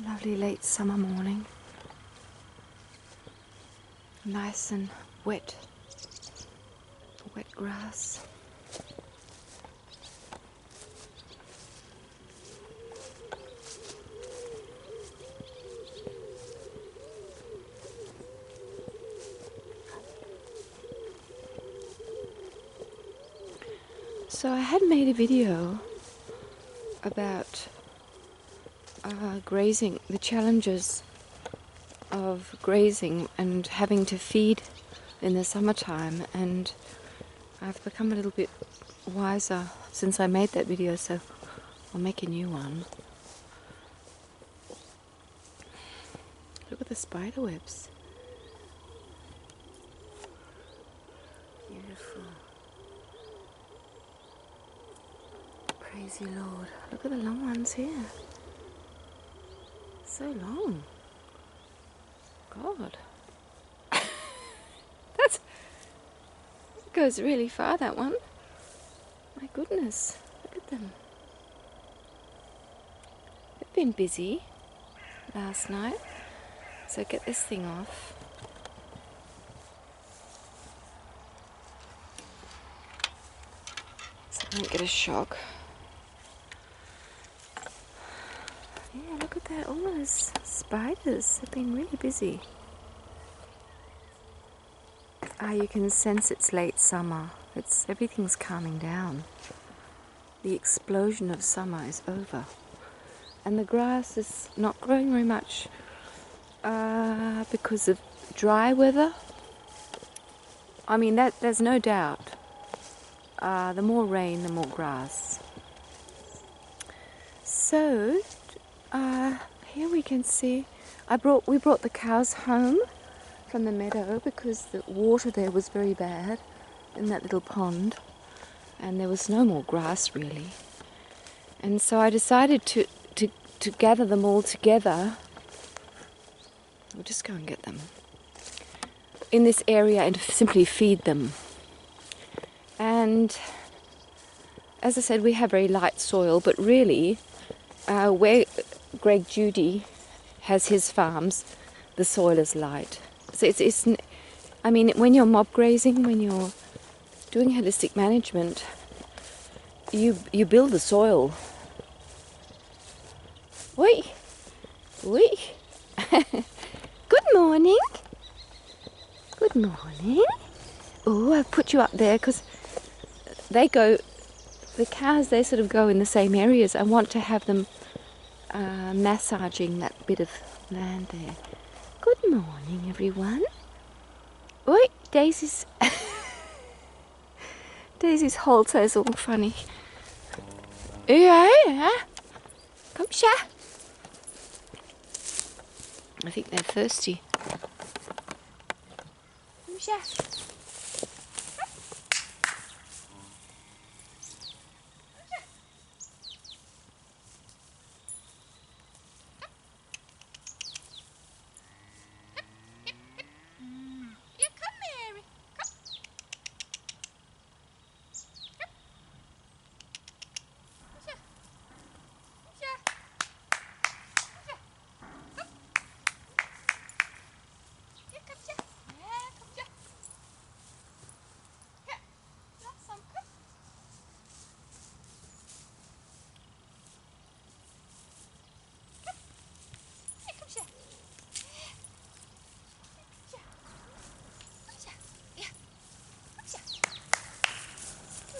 Lovely late summer morning. Nice and wet grass. So I had made a video about grazing, the challenges of grazing and having to feed in the summertime, and I've become a little bit wiser since I made that video, so I'll make a new one. Look at the spider webs. Beautiful. Praise you, Lord. Look at the long ones here. So long. God. That goes really far, that one. My goodness. Look at them. They've been busy last night. So get this thing off. So I don't get a shock. Yeah, look at that. All those spiders have been really busy. You can sense it's late summer. Everything's calming down. The explosion of summer is over. And the grass is not growing very much because of dry weather. I mean, there's no doubt. The more rain, the more grass. So, here we can see, we brought the cows home from the meadow because the water there was very bad in that little pond, and there was no more grass really. And so I decided to gather them all together. We'll just go and get them in this area and simply feed them. And as I said, we have very light soil, but really where Greg Judy has his farms, the soil is light. So I mean, when you're mob grazing, when you're doing holistic management, you build the soil. Oi, oi. Good morning. Good morning. Oh, I've put you up there because the cows, they sort of go in the same areas. I want to have them massaging that bit of land there. Good morning, everyone. Oi, Daisy's halter is all funny. Yeah. Come, Sha. I think they're thirsty. Come, Sha.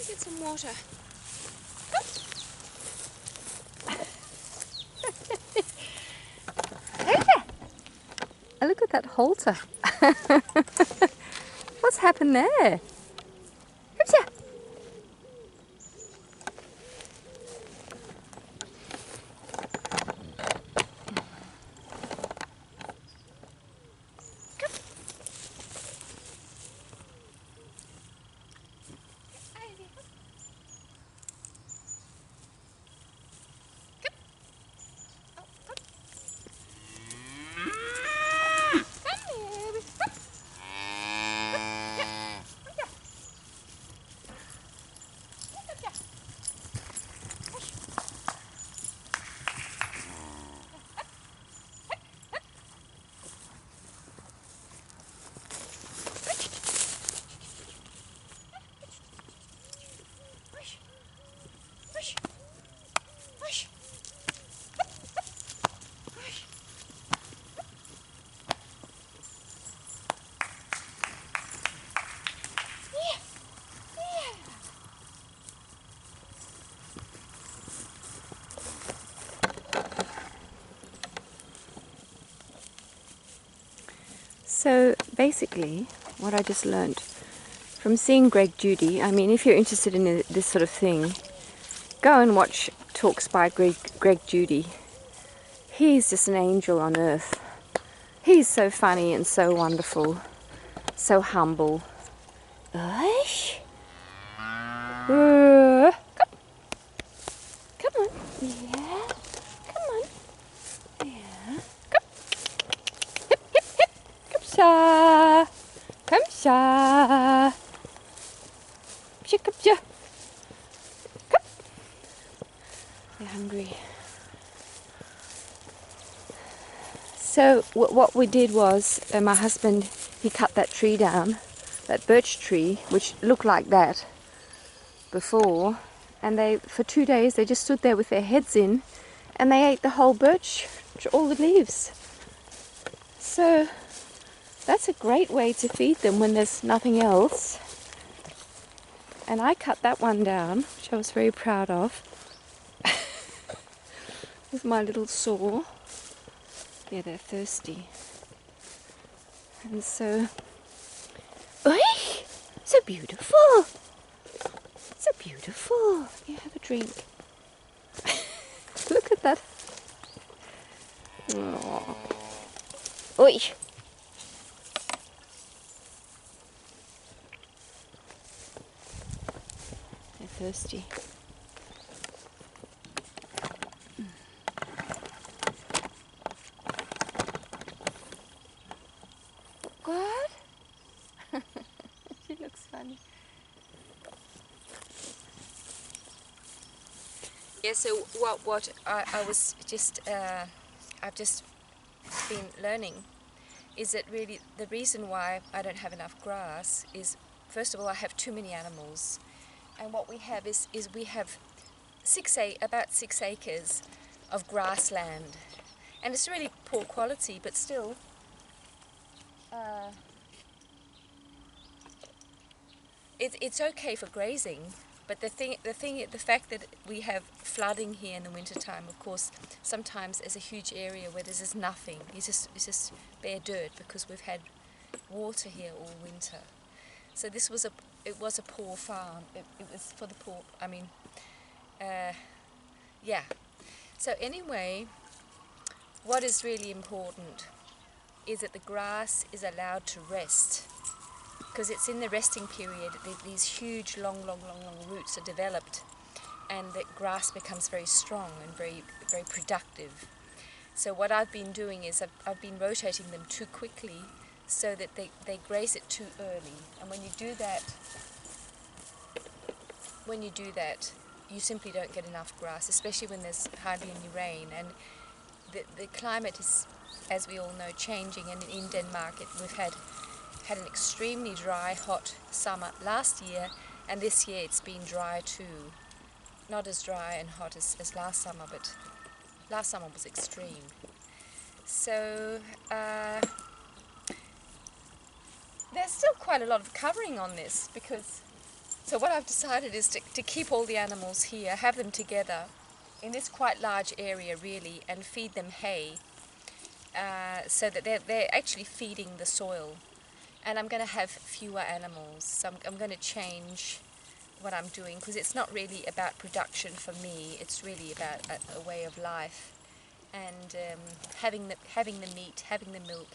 Get some water. Look at that halter. What's happened there? So basically, what I just learned from seeing Greg Judy, I mean, if you're interested in this sort of thing, go and watch talks by Greg Judy. He's just an angel on earth. He's so funny and so wonderful, so humble. Ush. Come on. Yeah. Come on. Yeah. Come. Hip, hip, hip. Come, sha. Come, sha. Come, sha. Come. They're hungry. So what we did was, my husband, he cut that tree down, that birch tree, which looked like that before, and they, for 2 days, they just stood there with their heads in, and they ate the whole birch, all the leaves. So that's a great way to feed them when there's nothing else. And I cut that one down, which I was very proud of, with my little saw. Yeah, they're thirsty. And so, oi, so beautiful. So beautiful. You have a drink. Look at that. Aww. Oi. They're thirsty. What? She looks funny. Yeah, so what I was just, I've just been learning is that really the reason why I don't have enough grass is, first of all, I have too many animals. And what we have is we have about 6 acres of grassland. And it's really poor quality, but still, it's okay for grazing. But the fact that we have flooding here in the wintertime, of course, sometimes there's a huge area where there's just nothing. It's just bare dirt because we've had water here all winter. So it was a poor farm. It was for the poor. I mean, yeah. So anyway, what is really important is that the grass is allowed to rest, because it's in the resting period that these huge, long roots are developed, and the grass becomes very strong and very productive. So what I've been doing is I've been rotating them too quickly, so that they graze it too early. And when you do that, you simply don't get enough grass, especially when there's hardly any rain. And the climate is, as we all know, changing. And in Denmark, we've had an extremely dry, hot summer last year, and this year it's been dry too. Not as dry and hot as last summer, but last summer was extreme. So there's still quite a lot of covering on this, because so what I've decided is to keep all the animals here, have them together in this quite large area really, and feed them hay, so that they're actually feeding the soil. And I'm going to have fewer animals, so I'm going to change what I'm doing, because it's not really about production for me. It's really about a way of life, and having the meat, having the milk,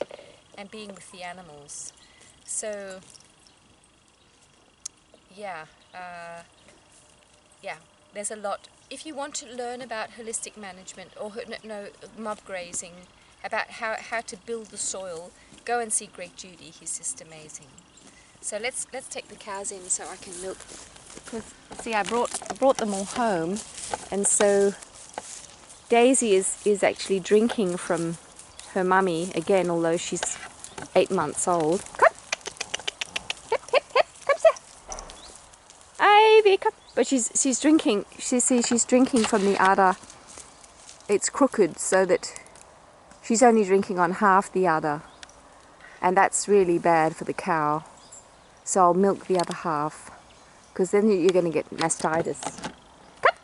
and being with the animals. So yeah, there's a lot. If you want to learn about holistic management or mob grazing, about how to build the soil, go and see Greg Judy. He's just amazing. So let's take the cows in so I can milk. Because see, I brought them all home, and so Daisy is actually drinking from her mummy again, although she's 8 months old. Come, hip hip hip, come here, Ivy, come. But she's drinking. She's drinking from the udder. It's crooked, so that she's only drinking on half the udder, and that's really bad for the cow. So I'll milk the other half, because then you're going to get mastitis. Come!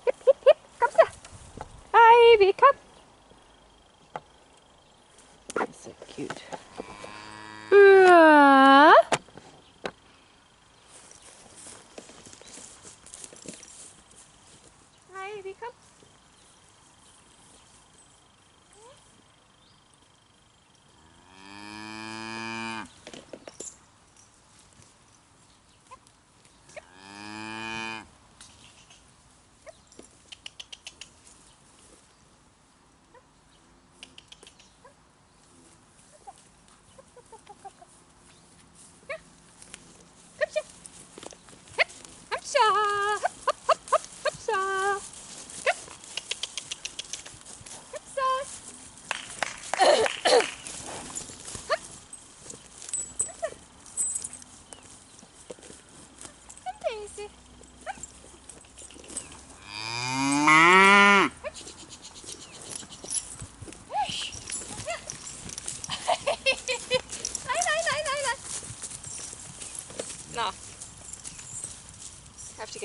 Hip, hip, hip! Come here! Ivy, come! That's so cute.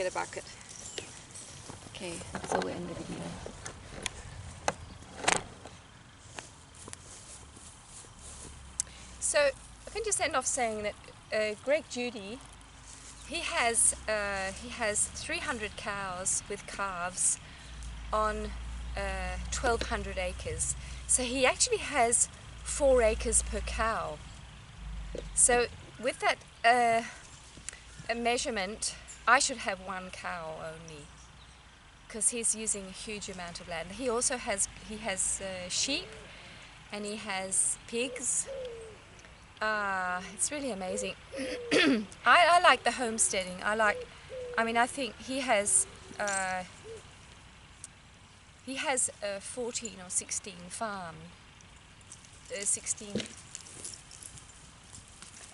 get a bucket. Okay, so we'll end the video. So I can just end off saying that Greg Judy, he has 300 cows with calves on 1,200 acres. So he actually has 4 acres per cow. So with that a measurement, I should have 1 cow only, because he's using a huge amount of land. He also has sheep, and he has pigs. It's really amazing. I like the homesteading. I think he has 14 or 16 farm. 16.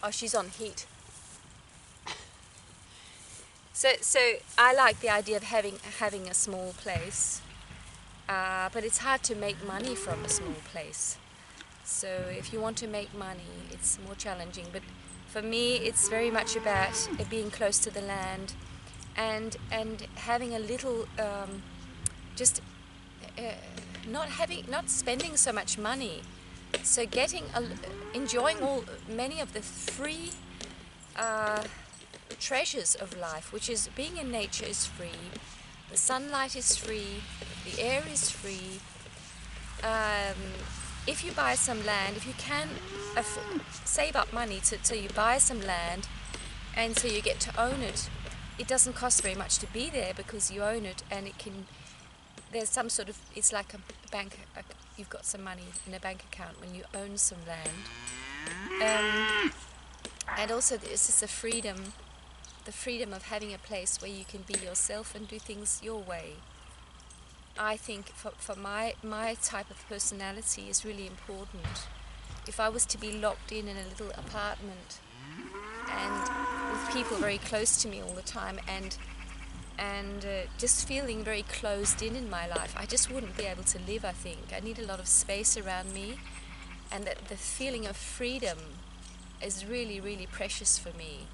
Oh, she's on heat. So I like the idea of having a small place, but it's hard to make money from a small place. So if you want to make money, it's more challenging. But for me, it's very much about being close to the land, and having a little, not spending so much money. So enjoying many of the free treasures of life, which is being in nature is free, the sunlight is free, the air is free. If you buy some land, if you can save up money so you buy some land, and so you get to own it, it doesn't cost very much to be there because you own it, and there's some sort of, it's like a bank, you've got some money in a bank account when you own some land. And also this is the freedom of having a place where you can be yourself and do things your way. I think for my type of personality is really important. If I was to be locked in a little apartment and with people very close to me all the time, and just feeling very closed in my life, I just wouldn't be able to live. I think I need a lot of space around me, and that the feeling of freedom is really, really precious for me.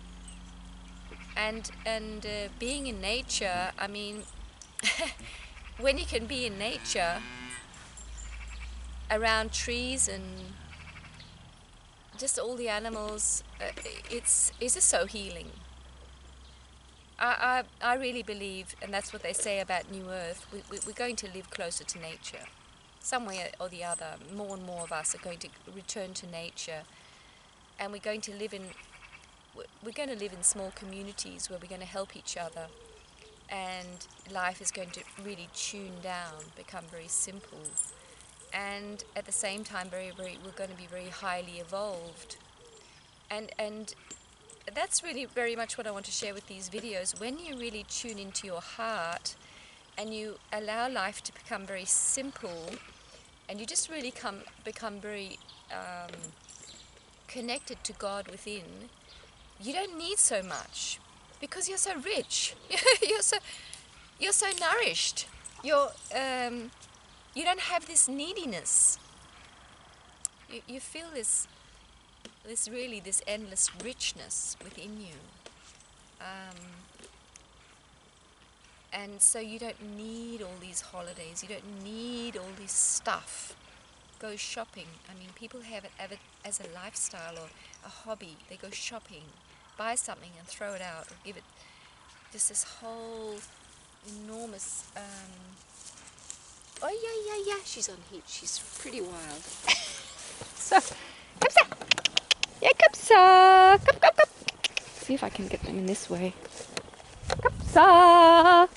And being in nature, I mean, when you can be in nature around trees and just all the animals, it's just so healing. I really believe, and that's what they say about New Earth, we're going to live closer to nature. Some way or the other, more and more of us are going to return to nature, and we're going to live in small communities where we're going to help each other, and life is going to really tune down, become very simple, and at the same time we're going to be very highly evolved. And that's really very much what I want to share with these videos. When you really tune into your heart and you allow life to become very simple, and you just really become very connected to God within, you don't need so much, because you're so rich. you're so nourished. You don't have this neediness. You feel this endless richness within you, and so you don't need all these holidays. You don't need all this stuff. Go shopping. I mean, people have it as a lifestyle or a hobby. They go shopping, buy something and throw it out, or give it just this whole enormous. Oh yeah. She's on heat. She's pretty wild. So, come so. Yeah, come so. Come. See if I can get them in this way. Come so.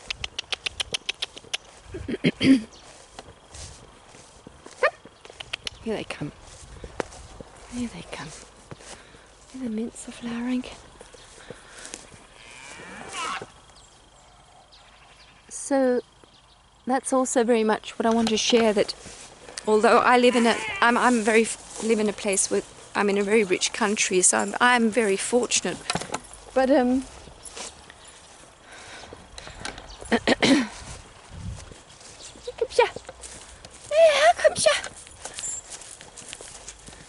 Here they come. Here they come. The mints are flowering. So that's also very much what I want to share, that although I live in a place where I'm in a very rich country, so I'm very fortunate. But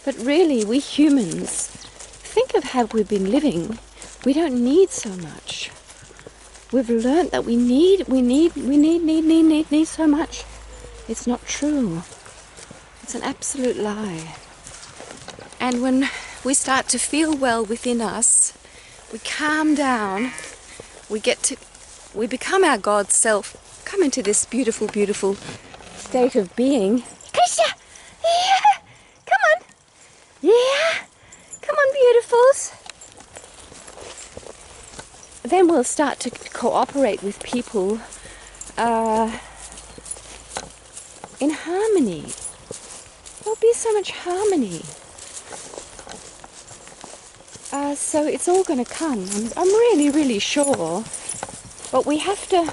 but really, we humans, think of how we've been living. We don't need so much. we've learnt that we need so much. It's not true. It's an absolute lie. And when we start to feel well within us, we calm down, we become our God self, come into this beautiful, beautiful state of being. Krisha! Yeah! Come on! Yeah! Come on, beautifuls! Then we'll start to cooperate with people in harmony. There'll be so much harmony. So it's all going to come. I'm really, really sure. But we have to...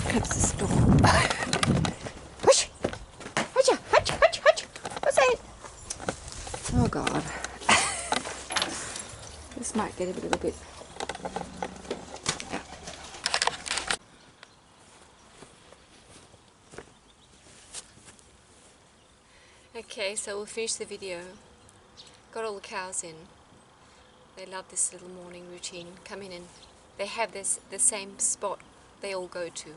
Close this door. Hush! Hush! Hush! Hush! Hush! What's that? Oh God. This might get a little bit... Okay, so we'll finish the video. Got all the cows in. They love this little morning routine. Come in and they have the same spot they all go to.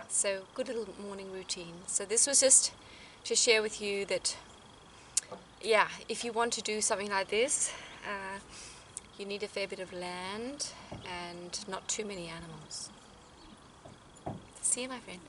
So good little morning routine. So this was just to share with you that, yeah, if you want to do something like this, you need a fair bit of land and not too many animals. See you, my friend.